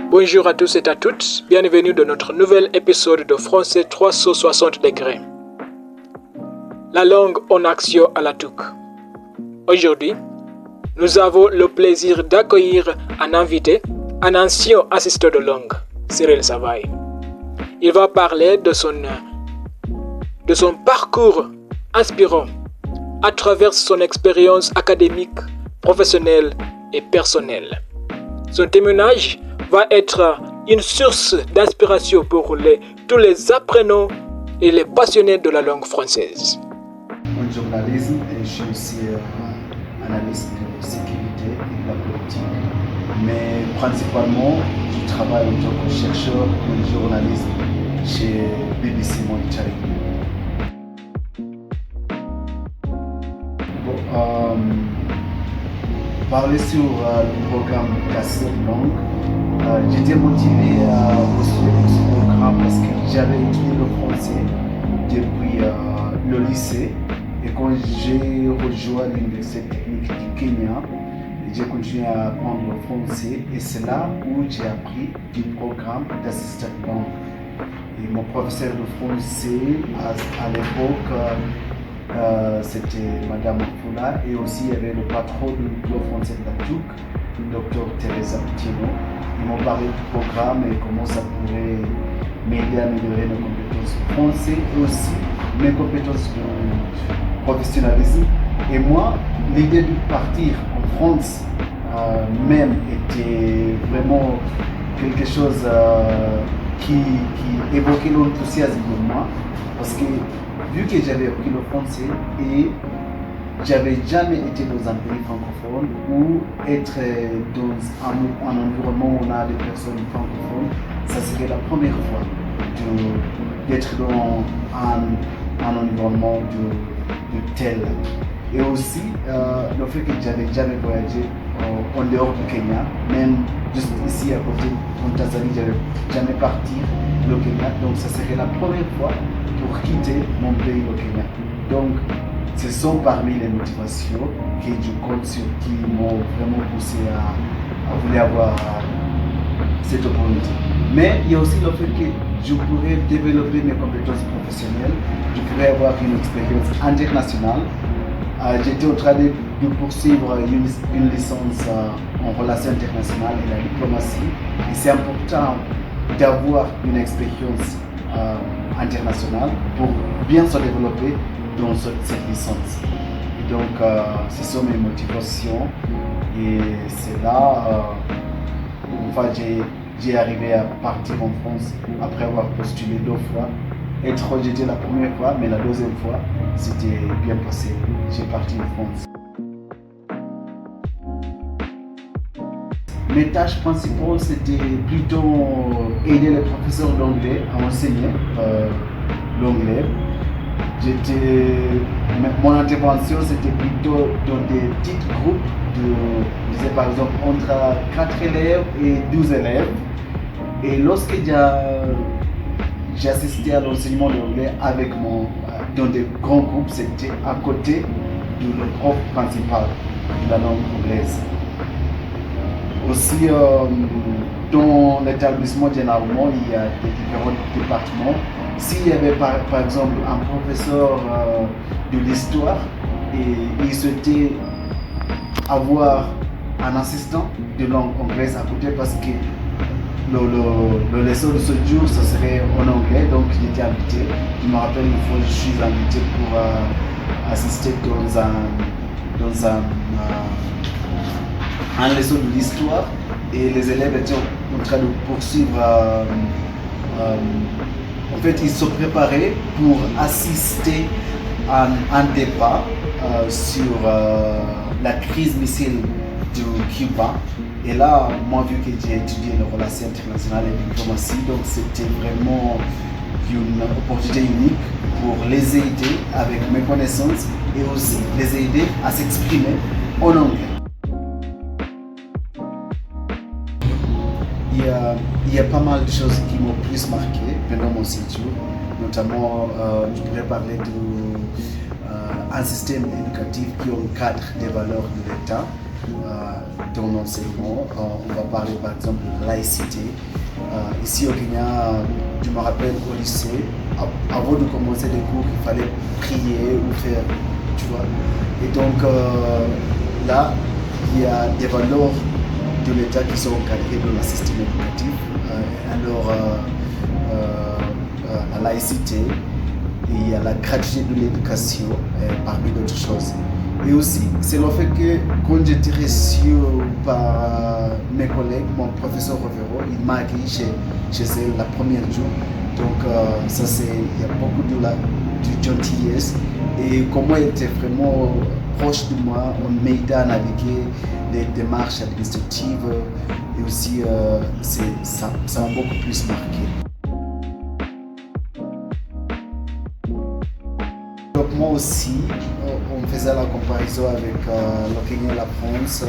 Bonjour à tous et à toutes, bienvenue dans notre nouvel épisode de Français 360 degrés. La langue en action à la TUC. Aujourd'hui, nous avons le plaisir d'accueillir un invité, un ancien assistant de langue, Cyril Savaille. Il va parler de son parcours inspirant à travers son expérience académique, professionnelle et personnelle. Son témoignage va être une source d'inspiration pour tous les apprenants et les passionnés de la langue française. En journalisme, et je suis aussi analyste de sécurité et de la politique, mais principalement, je travaille en tant que chercheur en journalisme chez BBC Monitoring. Parler sur le programme Cassette Langue, j'étais motivé à postuler pour ce programme parce que j'avais étudié le français depuis le lycée et quand j'ai rejoint l'Université technique du Kenya, j'ai continué à apprendre le français et c'est là où j'ai appris du programme d'assistant langue. Et mon professeur de français à l'époque, c'était Madame Foula et aussi il y avait le patron du cours français de la TUC, le docteur Teresa Tino. Ils m'ont parlé du programme et comment ça pourrait m'aider à améliorer mes compétences français et aussi mes compétences de professionnalisme. Et moi, l'idée de partir en France même était vraiment quelque chose qui évoquait l'enthousiasme de moi parce que vu que j'avais appris le français et j'avais jamais été dans un pays francophone ou être dans un environnement où on a des personnes francophones, ça serait la première fois d'être dans un environnement de tel. Et aussi le fait que j'avais jamais voyagé en dehors du Kenya, même juste ici à côté en Tanzanie, j'avais jamais parti le Kenya, donc ça serait la première fois pour quitter mon pays au Kenya. Donc, ce sont parmi les motivations que je compte sur qui m'ont vraiment poussé à vouloir avoir cette opportunité. Mais il y a aussi le fait que je pourrais développer mes compétences professionnelles, je pourrais avoir une expérience internationale. J'étais en train de poursuivre une licence en relations internationales et la diplomatie. Et c'est important d'avoir une expérience internationale pour bien se développer dans cette licence. Et donc, ce sont mes motivations et c'est là où j'ai arrivé à partir en France après avoir postulé 2 fois. Être rejeté la première fois, mais la deuxième fois, c'était bien passé. J'ai parti en France. Mes tâches principales, c'était plutôt aider les professeurs d'anglais à enseigner l'anglais. Mon intervention, c'était plutôt dans des petits groupes de par exemple, entre 4 élèves et 12 élèves. Et lorsque j'ai assisté à l'enseignement de l'anglais dans des grands groupes, c'était à côté du prof principal de la langue anglaise. Aussi, dans l'établissement, généralement, il y a des différents départements. S'il y avait par exemple un professeur de l'histoire et il souhaitait avoir un assistant de langue anglaise à côté parce que le leçon de ce jour, ce serait en anglais, donc j'étais invité. Je me rappelle une fois, je suis invité pour assister dans un leçon de l'histoire et les élèves étaient en train de poursuivre. En fait, ils se préparaient pour assister à un débat sur la crise missile de Cuba. Et là, moi, vu que j'ai étudié les relations internationales et la diplomatie, donc c'était vraiment une opportunité unique pour les aider avec mes connaissances et aussi les aider à s'exprimer en anglais. Il y a pas mal de choses qui m'ont plus marqué pendant mon séjour, notamment je pourrais parler d'un système éducatif qui encadre des valeurs de l'État, dans l'enseignement. On va parler par exemple de laïcité. Ici au Kenya, je me rappelle au lycée, avant de commencer les cours, il fallait prier ou faire, tu vois. Et donc là, il y a des valeurs de l'État qui sont encadrées dans le système éducatif. La laïcité, il y a la gratuité de l'éducation, parmi d'autres choses. Et aussi, c'est le fait que quand j'étais reçu par mes collègues, mon professeur Rovero, il m'a accueilli chez elle la première jour. Donc il y a beaucoup de gentillesse. Et comment elle était vraiment proche de moi, on m'aidait à naviguer les démarches administratives. Et aussi, ça m'a beaucoup plus marqué. Moi aussi, on faisait la comparaison avec le Kenya et la France.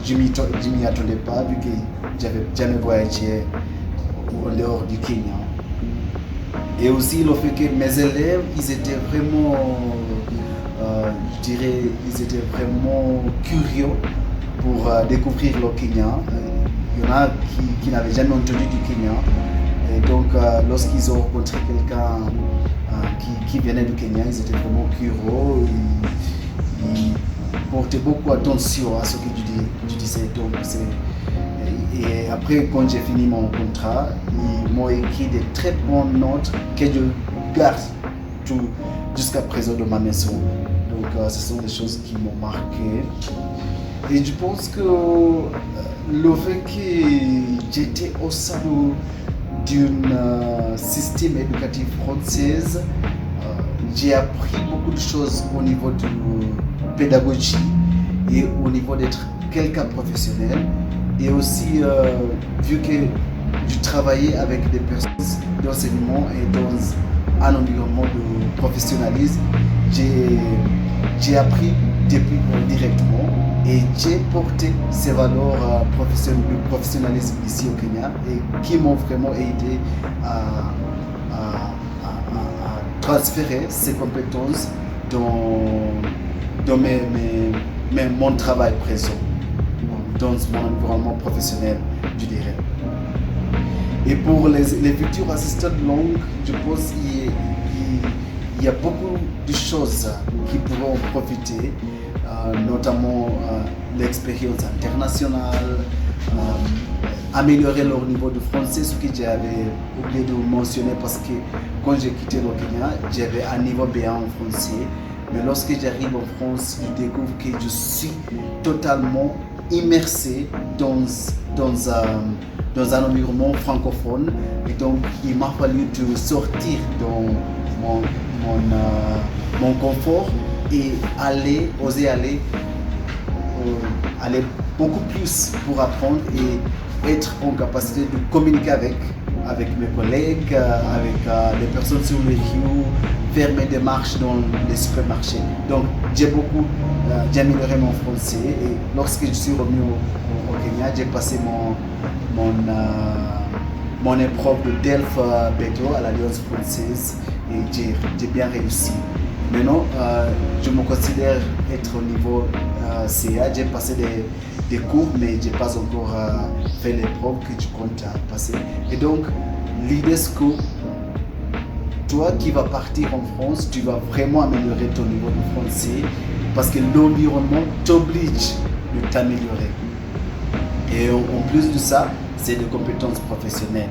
Je ne m'y attendais pas vu que j'avais jamais voyagé en dehors du Kenya. Et aussi le fait que mes élèves, ils étaient vraiment, ils étaient vraiment curieux pour découvrir le Kenya. Il y en a qui n'avaient jamais entendu du Kenya. Et donc, lorsqu'ils ont rencontré quelqu'un qui venait du Kenya, ils étaient vraiment curieux, ils portaient beaucoup attention à ce que tu disais. Donc, et après, quand j'ai fini mon contrat, ils m'ont écrit des très bonnes notes que je garde jusqu'à présent dans ma maison. Donc, ce sont des choses qui m'ont marqué. Et je pense que le fait que j'étais au sein d'un système éducatif français, j'ai appris beaucoup de choses au niveau de pédagogie et au niveau d'être quelqu'un professionnel. Et aussi, vu que je travaillais avec des personnes d'enseignement et dans un environnement de professionnalisme, j'ai appris directement et j'ai porté ces valeurs de professionnalisme ici au Kenya et qui m'ont vraiment aidé à transférer ces compétences dans mon travail présent, dans mon environnement professionnel, je dirais. Et pour les futurs assistants de langue, je pense qu'il y a beaucoup de choses qui pourront en profiter, notamment l'expérience internationale, améliorer leur niveau de français, ce que j'avais oublié de mentionner parce que quand j'ai quitté le Kenya, j'avais un niveau B1 en français. Mais lorsque j'arrive en France, je découvre que je suis totalement immersé dans un environnement francophone. Et donc, il m'a fallu de sortir dans mon confort et oser aller beaucoup plus pour apprendre et être en capacité de communiquer avec mes collègues, avec les personnes sur les queues, faire mes démarches dans les supermarchés. Donc j'ai amélioré mon français et lorsque je suis revenu au Kenya, j'ai passé mon épreuve de DELF Beto à l'Alliance française et j'ai bien réussi. Maintenant, je me considère être au niveau CA. J'ai passé des cours, mais je n'ai pas encore fait l'épreuve que je compte passer. Et donc, l'idée c'est que toi qui vas partir en France, tu vas vraiment améliorer ton niveau de français parce que l'environnement t'oblige de t'améliorer. Et en plus de ça, c'est des compétences professionnelles.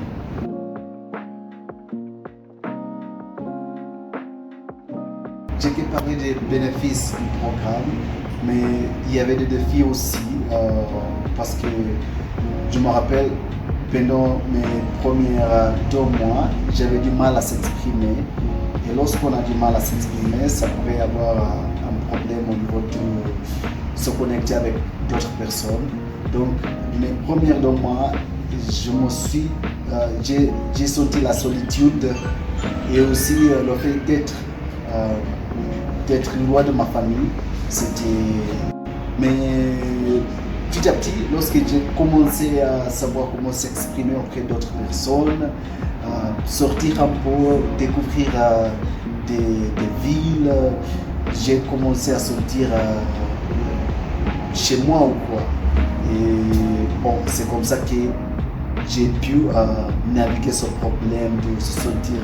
J'ai parlé des bénéfices du programme, mais il y avait des défis aussi parce que je me rappelle pendant mes premiers 2 mois, j'avais du mal à s'exprimer. Et lorsqu'on a du mal à s'exprimer, ça pourrait avoir un problème au niveau de se connecter avec d'autres personnes. Donc, mes premiers 2 mois, j'ai senti la solitude et aussi le fait d'être loin de ma famille. Mais petit à petit, lorsque j'ai commencé à savoir comment s'exprimer auprès d'autres personnes, sortir un peu, découvrir des villes, j'ai commencé à sentir, chez moi ou quoi. Et bon, c'est comme ça que j'ai pu naviguer ce problème de se sentir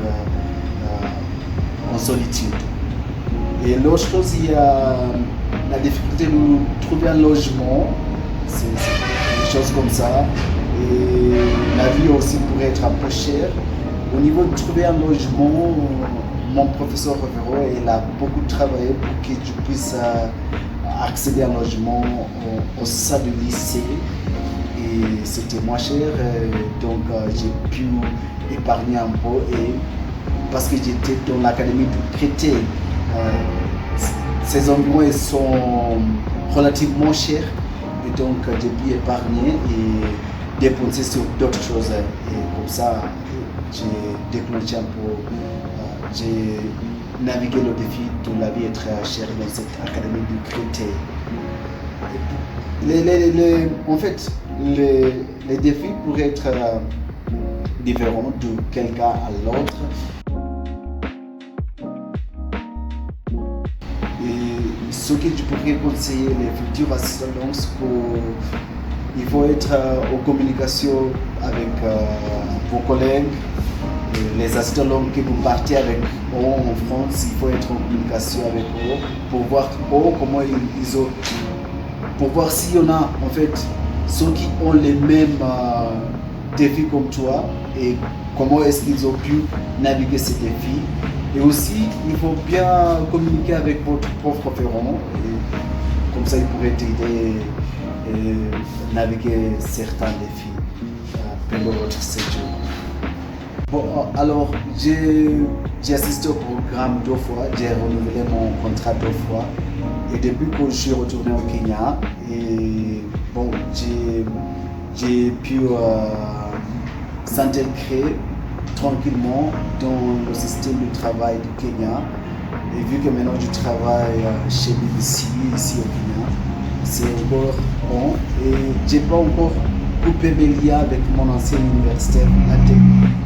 en solitude. Et l'autre chose, il y a la difficulté de trouver un logement, c'est des choses comme ça. Et la vie aussi pourrait être un peu chère. Au niveau de trouver un logement, mon professeur Rivero, il a beaucoup travaillé pour que je puisse accéder à un logement au sein du lycée. Et c'était moins cher, donc j'ai pu épargner un peu. Et parce que j'étais dans l'académie de Créteil, ces endroits sont relativement chers. Et donc j'ai pu épargner et dépenser sur d'autres choses. Et comme ça, j'ai déclenché un peu, j'ai navigué le défi de la vie est très chère dans cette académie du Créteil. En fait, les défis pourraient être différents de quelqu'un à l'autre. Et ce que je pourrais conseiller les futurs assistants de langue, il faut être en communication avec vos collègues, les assistants de langue que vous partez avec eux en France. Il faut être en communication avec eux pour voir comment ils ont, pour voir s'il y en a en fait ceux qui ont les mêmes défis comme toi et comment est-ce qu'ils ont pu naviguer ces défis. Et aussi, il faut bien communiquer avec votre prof référent, et comme ça il pourrait t'aider à naviguer certains défis pendant votre séjour. Bon, alors j'ai assisté au programme 2 fois, j'ai renouvelé mon contrat 2 fois. Et depuis que je suis retourné au Kenya, et bon, j'ai pu s'intégrer tranquillement dans le système de travail du Kenya. Et vu que maintenant je travaille chez BBC ici au Kenya, c'est encore bon. Et j'ai pas encore coupé mes liens avec mon ancienne université,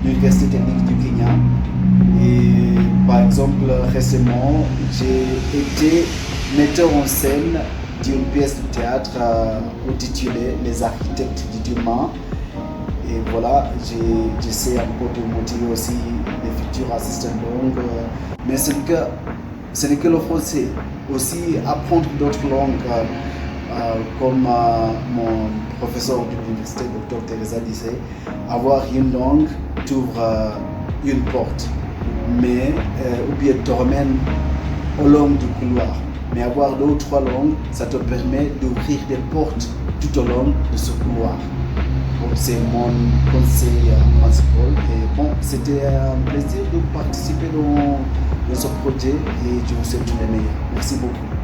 l'Université technique du Kenya. Et par exemple, récemment, j'ai été metteur en scène d'une pièce de théâtre intitulée Les architectes du demain. Et voilà, j'essaie un peu de motiver aussi les futurs assistants de langue. Mais ce n'est que le français. Aussi apprendre d'autres langues, comme mon professeur de l'université, Dr Teresa, disait, avoir une langue t'ouvre une porte, mais ou bien te ramène aux langues du couloir. Mais avoir 2 ou 3 langues, ça te permet d'ouvrir des portes tout au long de ce couloir. Bon, c'est mon conseil principal. Et bon, c'était un plaisir de participer dans ce projet et je vous souhaite tous les meilleurs. Merci beaucoup.